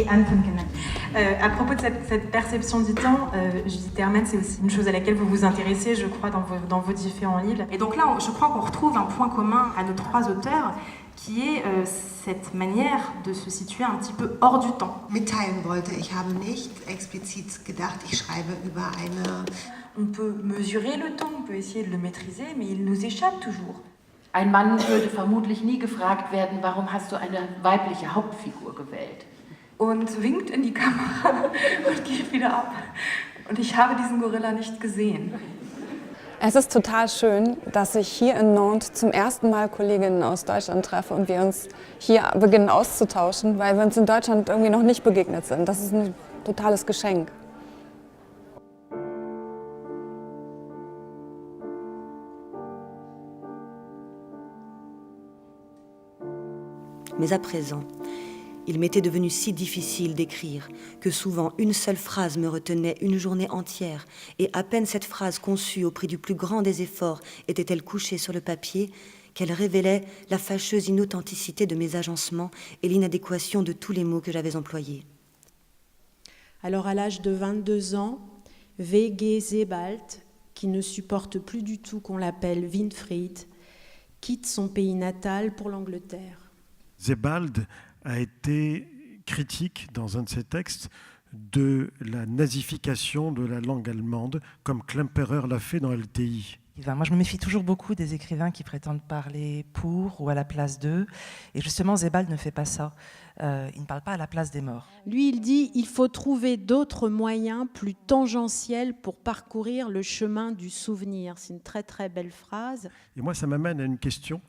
die Anfänge. À propos de cette perception du temps, Judith Herman, c'est aussi une chose à laquelle vous vous intéressez, je crois, dans vos différents livres. Et donc là, je crois qu'on retrouve un point commun à nos trois auteurs, qui est cette manière de se situer un petit peu hors du temps. Mitteilen wollte, ich habe nicht explizit gedacht, ich schreibe über eine... On peut mesurer le temps, on peut essayer de le maîtriser, mais il nous échappe toujours. Ein Mann würde vermutlich nie gefragt werden, warum hast du eine weibliche Hauptfigur gewählt? Und winkt in die Kamera und geht wieder ab. Und ich habe diesen Gorilla nicht gesehen. Es ist total schön, dass ich hier in Nantes zum ersten Mal Kolleginnen aus Deutschland treffe und wir uns hier beginnen auszutauschen, weil wir uns in Deutschland irgendwie noch nicht begegnet sind. Das ist ein totales Geschenk. Mais à présent, il m'était devenu si difficile d'écrire que souvent une seule phrase me retenait une journée entière, et à peine cette phrase conçue au prix du plus grand des efforts était-elle couchée sur le papier, qu'elle révélait la fâcheuse inauthenticité de mes agencements et l'inadéquation de tous les mots que j'avais employés. Alors à l'âge de 22 ans, V.G. Sebald, qui ne supporte plus du tout qu'on l'appelle Winfried, quitte son pays natal pour l'Angleterre. Sebald a été critique dans un de ses textes de la nazification de la langue allemande, comme Klemperer l'a fait dans LTI. Moi, je me méfie toujours beaucoup des écrivains qui prétendent parler pour ou à la place d'eux. Et justement, Sebald ne fait pas ça. Il ne parle pas à la place des morts. Lui, il dit qu'il faut trouver d'autres moyens plus tangentiels pour parcourir le chemin du souvenir. C'est une très, très belle phrase. Et moi, ça m'amène à une question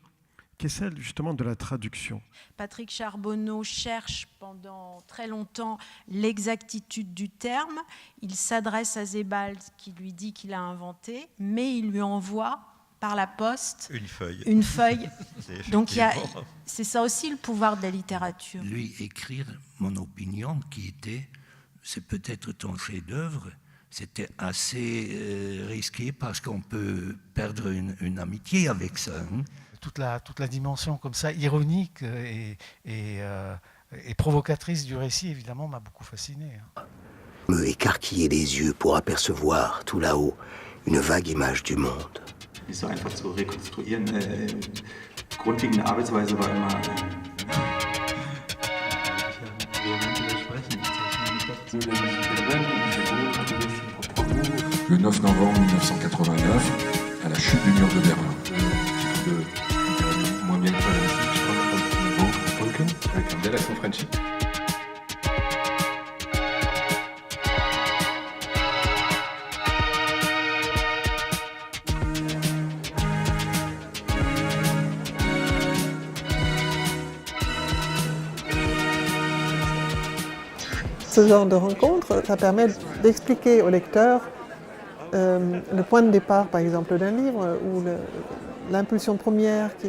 qui est celle justement de la traduction. Patrick Charbonneau cherche pendant très longtemps l'exactitude du terme. Il s'adresse à Sebald qui lui dit qu'il a inventé, mais il lui envoie par la poste une feuille. Donc c'est ça aussi le pouvoir de la littérature. Lui écrire mon opinion qui était, c'est peut-être ton chef-d'œuvre. C'était assez risqué parce qu'on peut perdre une amitié avec ça. Hein. Toute la dimension comme ça, ironique et provocatrice du récit, évidemment, m'a beaucoup fasciné. Me écarquiller les yeux pour apercevoir, tout là-haut, une vague image du monde. Nicht so einfach zu rekonstruieren. Grundlegende Arbeitsweise war immer... Le 9 novembre 1989, à la chute du mur de Berlin. Moins bien que toi, je parle un petit niveau Tolkien, avec un bel accent Frenchy. Ce genre de rencontre, ça permet d'expliquer au lecteur le point de départ, par exemple, d'un livre, ou l'impulsion première qui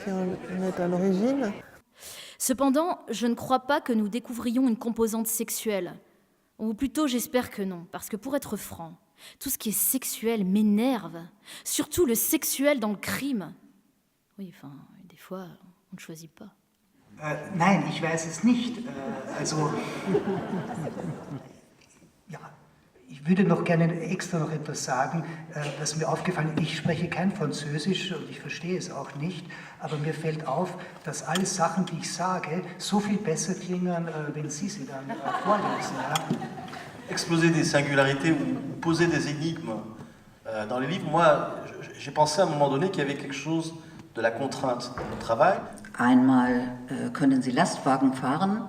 en est à l'origine. Cependant, je ne crois pas que nous découvrions une composante sexuelle. Ou plutôt, j'espère que non, parce que pour être franc, tout ce qui est sexuel m'énerve, surtout le sexuel dans le crime. Oui, enfin, des fois, on ne choisit pas. Nein, ich weiß es nicht. Ja, ich würde noch gerne extra noch etwas sagen, was mir aufgefallen ist. Ich spreche kein Französisch und ich verstehe es auch nicht, aber mir fällt auf, dass alle Sachen, die ich sage, so viel besser klingen, wenn Sie sie dann vorlesen. Ja? Exposer des singularités ou poser des énigmes dans les livres, moi, j'ai pensé à un moment donné qu'il y avait quelque chose de la contrainte dans le travail. Einmal, können Sie Lastwagen fahren?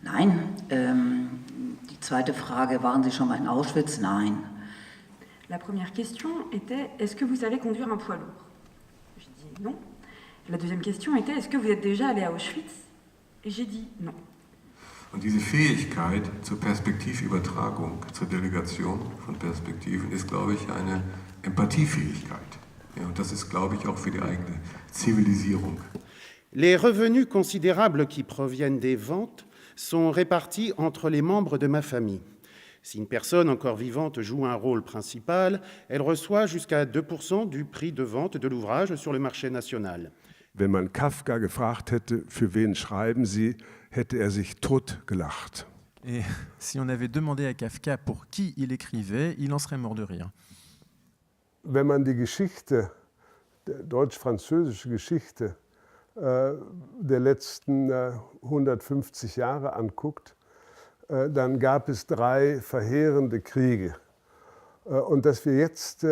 Nein. Die zweite Frage, waren Sie schon mal in Auschwitz? Nein. La première question était, est-ce que vous savez conduire un poids lourd? J'ai dit non. La deuxième question était, est-ce que vous êtes déjà allé à Auschwitz? Et j'ai dit non. Und diese Fähigkeit zur Perspektivübertragung, zur Delegation von Perspektiven ist, glaube ich, eine Empathiefähigkeit. Ja, und das ist, glaube ich, auch für die eigene Zivilisierung. Les revenus considérables qui proviennent des ventes sont répartis entre les membres de ma famille. Si une personne encore vivante joue un rôle principal, elle reçoit jusqu'à 2% du prix de vente de l'ouvrage sur le marché national. Wenn man Kafka gefragt hätte, für wen schreiben Sie, hätte er sich totgelacht. Et si on avait demandé à Kafka pour qui il écrivait, il en serait mort de rire. Wenn man die Geschichte, die deutsch-französische Geschichte der letzten 150 Jahre anguckt, dann gab es 3 verheerende Kriege. Und dass wir jetzt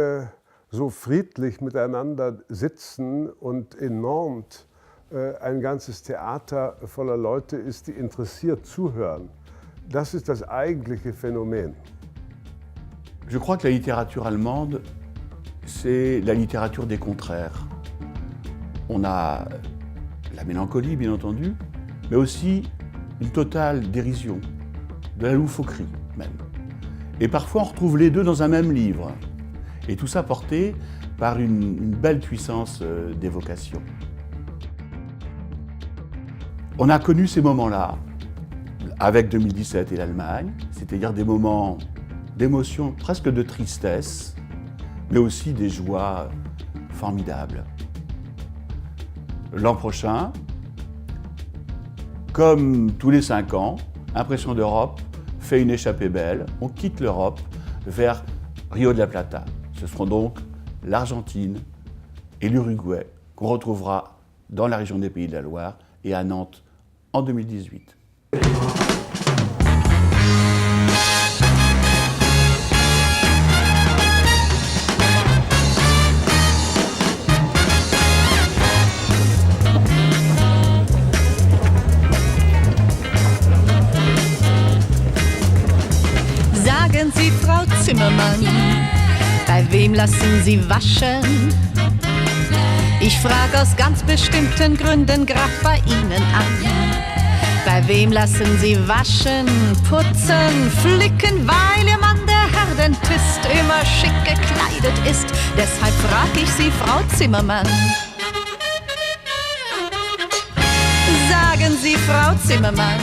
so friedlich miteinander sitzen und in Nantes ein ganzes Theater voller Leute ist, die interessiert zuhören, das ist das eigentliche Phänomen. Je crois que la littérature allemande, c'est la littérature des contraires. On a la mélancolie, bien entendu, mais aussi une totale dérision, de la loufoquerie même. Et parfois, on retrouve les deux dans un même livre. Et tout ça porté par une belle puissance d'évocation. On a connu ces moments-là avec 2017 et l'Allemagne, c'est-à-dire des moments d'émotion, presque de tristesse, mais aussi des joies formidables. L'an prochain, comme tous les 5 ans, Impression d'Europe fait une échappée belle. On quitte l'Europe vers Rio de la Plata. Ce seront donc l'Argentine et l'Uruguay qu'on retrouvera dans la région des Pays de la Loire et à Nantes en 2018. Sagen Sie, Frau Zimmermann, bei wem lassen Sie waschen? Ich frage aus ganz bestimmten Gründen grad bei Ihnen an. Bei wem lassen Sie waschen, putzen, flicken, weil Ihr Mann der Herdentist immer schick gekleidet ist? Deshalb frag ich Sie, Frau Zimmermann. Sagen Sie, Frau Zimmermann,